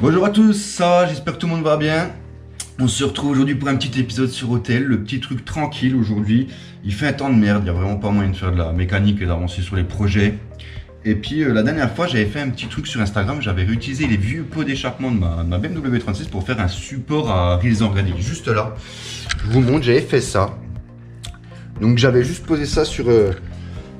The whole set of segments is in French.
Bonjour à tous, ça va, j'espère que tout le monde va bien. On se retrouve aujourd'hui pour un petit épisode sur Hôtel, le petit truc tranquille aujourd'hui. Il fait un temps de merde, il n'y a vraiment pas moyen de faire de la mécanique et d'avancer sur les projets. Et puis la dernière fois, j'avais fait un petit truc sur Instagram, j'avais réutilisé les vieux pots d'échappement de ma BMW 36 pour faire un support à rilles organiques. Juste là, je vous montre, j'avais fait ça. Donc j'avais juste posé ça sur...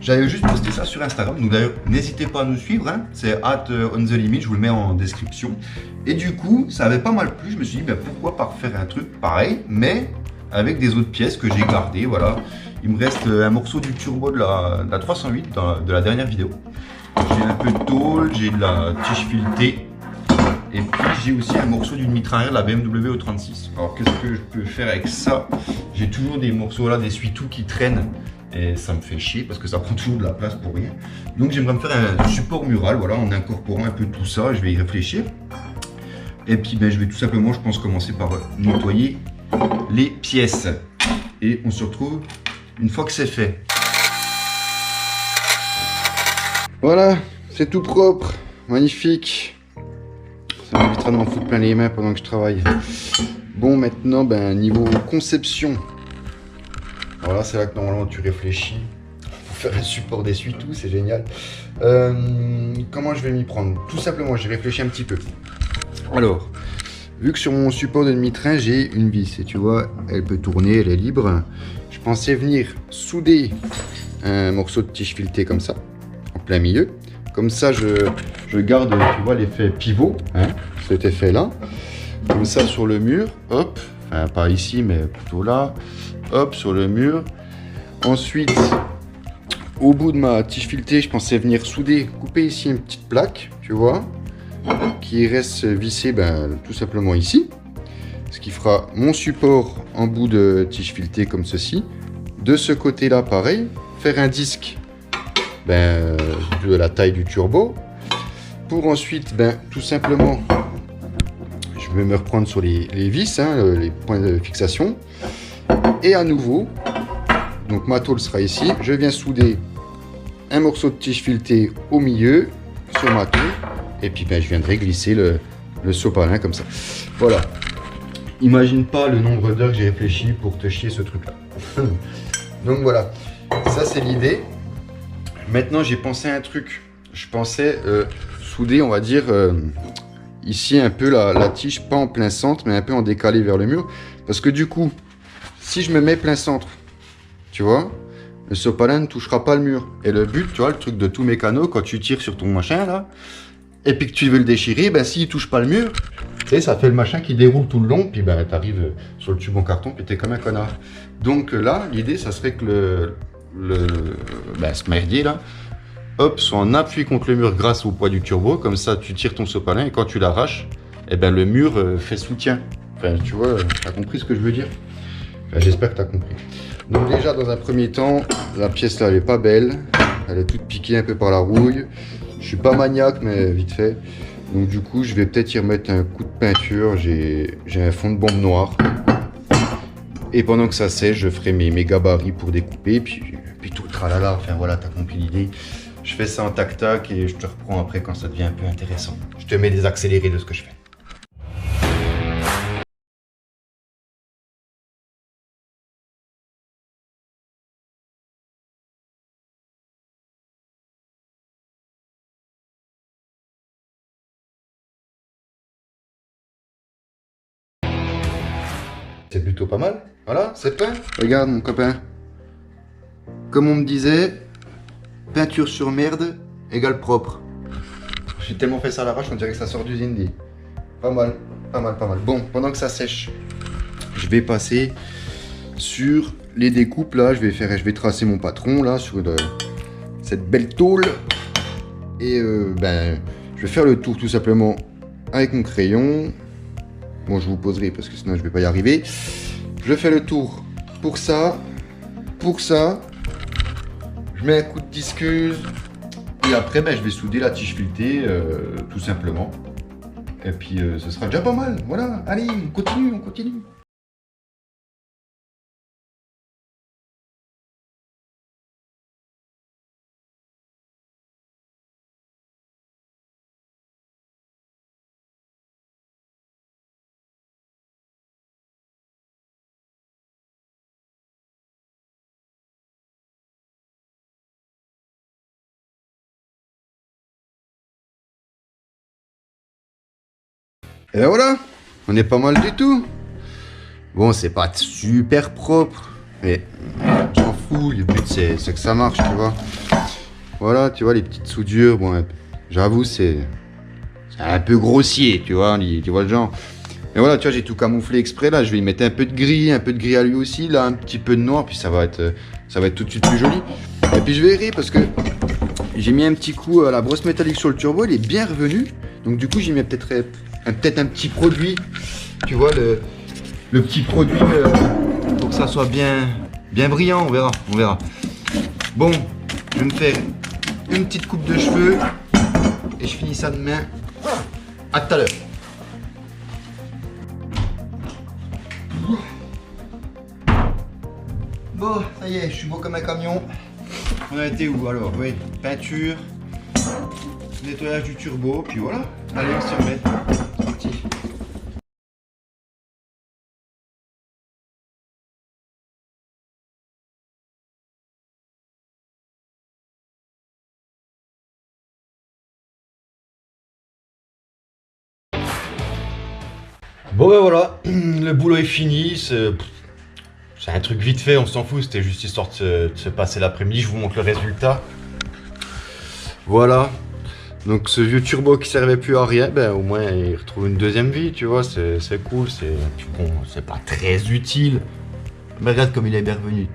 J'avais juste posté ça sur Instagram, donc d'ailleurs n'hésitez pas à nous suivre, hein. C'est @onthelimit, je vous le mets en description. Et du coup, ça avait pas mal plu, je me suis dit pourquoi pas refaire un truc pareil, mais avec des autres pièces que j'ai gardées, voilà. Il me reste un morceau du turbo de la 308 de la dernière vidéo. J'ai un peu de tôle, j'ai de la tige filetée, et puis j'ai aussi un morceau d'une mitrailleur de la BMW O36. Alors qu'est-ce que je peux faire avec ça? J'ai toujours des morceaux là, des essuie-tout qui traînent. Et ça me fait chier parce que ça prend toujours de la place pour rien. Donc j'aimerais me faire un support mural, voilà, en incorporant un peu tout ça, je vais y réfléchir. Et puis je vais tout simplement, je pense, commencer par nettoyer les pièces. Et on se retrouve une fois que c'est fait. Voilà, c'est tout propre, magnifique. Ça m'évitera de m'en foutre plein les mains pendant que je travaille. Bon, maintenant, niveau conception. Alors là, c'est là que normalement tu réfléchis pour faire un support d'essuie-tout, c'est génial. Comment je vais m'y prendre? Tout simplement, j'ai réfléchi un petit peu. Alors, vu que sur mon support de demi-train, j'ai une vis, et tu vois, elle peut tourner, elle est libre. Je pensais venir souder un morceau de tige filetée comme ça, en plein milieu. Comme ça, je garde, tu vois, l'effet pivot, hein, cet effet-là. Comme ça, sur le mur, hop, enfin pas ici, mais plutôt là. Hop, sur le mur. Ensuite, au bout de ma tige filetée, je pensais venir souder, couper ici une petite plaque, tu vois, qui reste vissée tout simplement ici. Ce qui fera mon support en bout de tige filetée comme ceci. De ce côté-là, pareil, faire un disque de la taille du turbo. Pour ensuite, tout simplement, je vais me reprendre sur les vis, hein, les points de fixation. Et à nouveau, donc ma tôle sera ici, je viens souder un morceau de tige filetée au milieu sur ma tôle et puis je viendrai glisser le sopalin comme ça. Voilà. Imagine pas le nombre d'heures que j'ai réfléchi pour te chier ce truc là. Donc voilà, ça c'est l'idée. Maintenant j'ai pensé à un truc. Je pensais souder, on va dire, ici un peu la tige, pas en plein centre mais un peu en décalé vers le mur. Parce que du coup, si je me mets plein centre, tu vois, le sopalin ne touchera pas le mur. Et le but, tu vois, le truc de tous mes canaux, quand tu tires sur ton machin là, et puis que tu veux le déchirer, s'il touche pas le mur, tu sais, ça fait le machin qui déroule tout le long, puis tu arrives sur le tube en carton, puis t'es comme un connard. Donc là, l'idée, ça serait que ce merdier là, hop, soit en appui contre le mur grâce au poids du turbo, comme ça tu tires ton sopalin, et quand tu l'arraches, le mur fait soutien. Enfin, tu vois, t'as compris ce que je veux dire? Enfin, j'espère que tu as compris. Donc déjà, dans un premier temps, la pièce là, elle est pas belle. Elle est toute piquée un peu par la rouille. Je suis pas maniaque, mais vite fait. Donc du coup, je vais peut-être y remettre un coup de peinture. J'ai un fond de bombe noir. Et pendant que ça sèche, je ferai mes gabarits pour découper. Puis tout le tralala. Enfin voilà, tu as compris l'idée. Je fais ça en tac-tac et je te reprends après quand ça devient un peu intéressant. Je te mets des accélérés de ce que je fais. C'est plutôt pas mal. Voilà, c'est fait. Regarde mon copain. Comme on me disait, peinture sur merde égale propre. J'ai tellement fait ça à l'arrache, on dirait que ça sort d'usine dit. Pas mal, pas mal, pas mal. Bon, pendant que ça sèche, je vais passer sur les découpes là. Je vais tracer mon patron là sur cette belle tôle. Et je vais faire le tour tout simplement avec mon crayon. Bon, je vous poserai parce que sinon je vais pas y arriver. Je fais le tour pour ça, pour ça. Je mets un coup de disqueuse. Et après, je vais souder la tige filetée, tout simplement. Et puis, ce sera déjà pas mal. Voilà, allez, on continue, on continue. Et ben voilà, on est pas mal du tout. Bon, c'est pas super propre, mais on s'en fout, le but c'est que ça marche, tu vois. Voilà, tu vois, les petites soudures, bon, j'avoue, c'est un peu grossier, tu vois le genre. Et voilà, tu vois, j'ai tout camouflé exprès, là, je vais y mettre un peu de gris à lui aussi, là, un petit peu de noir, puis ça va être tout de suite plus joli. Et puis je verrai, parce que j'ai mis un petit coup à la brosse métallique sur le turbo, il est bien revenu, donc du coup, j'y mets peut-être un petit produit, tu vois, le petit produit pour que ça soit bien brillant, on verra. Bon, je vais me faire une petite coupe de cheveux et je finis ça demain. À tout à l'heure. Bon, ça y est, je suis beau comme un camion. On a été où alors? Oui, peinture, nettoyage du turbo, puis voilà. Allez, on s'y remet. C'est parti. Bon ben voilà, le boulot est fini, c'est un truc vite fait, on s'en fout, c'était juste histoire de se passer l'après-midi, je vous montre le résultat. Voilà, donc ce vieux turbo qui servait plus à rien, ben au moins il retrouve une deuxième vie, tu vois, c'est cool, bon, c'est pas très utile, mais regarde comme il est bien revenu.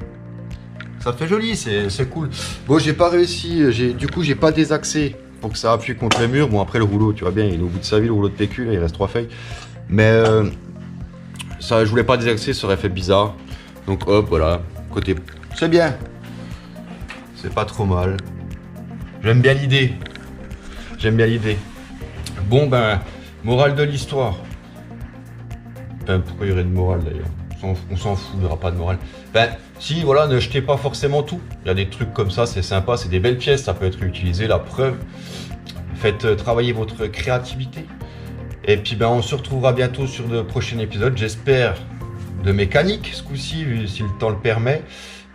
Ça fait joli, c'est cool. Bon, j'ai pas réussi, du coup j'ai pas désaxé pour que ça appuie contre le mur. Bon après le rouleau, tu vois bien, il est au bout de sa vie, le rouleau de PQ, là, il reste 3 feuilles. Mais ça, je voulais pas désaxer, ça aurait fait bizarre. Donc hop, voilà, côté... C'est bien. C'est pas trop mal. J'aime bien l'idée. Bon ben, morale de l'histoire. Ben, pourquoi il y aurait de morale d'ailleurs? On s'en fout, il n'y aura pas de morale. Ben, si, voilà, ne jetez pas forcément tout. Il y a des trucs comme ça, c'est sympa, c'est des belles pièces, ça peut être réutilisé, la preuve. Faites travailler votre créativité. Et puis ben on se retrouvera bientôt sur de prochains épisodes, j'espère de mécanique ce coup-ci, si le temps le permet.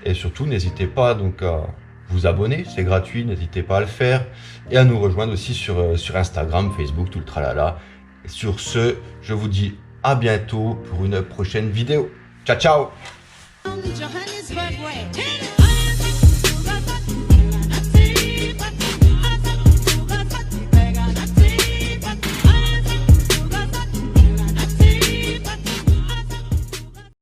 Et surtout, n'hésitez pas donc à vous abonner, c'est gratuit, n'hésitez pas à le faire. Et à nous rejoindre aussi sur Instagram, Facebook, tout le tralala. Et sur ce, je vous dis à bientôt pour une prochaine vidéo. Ciao, ciao!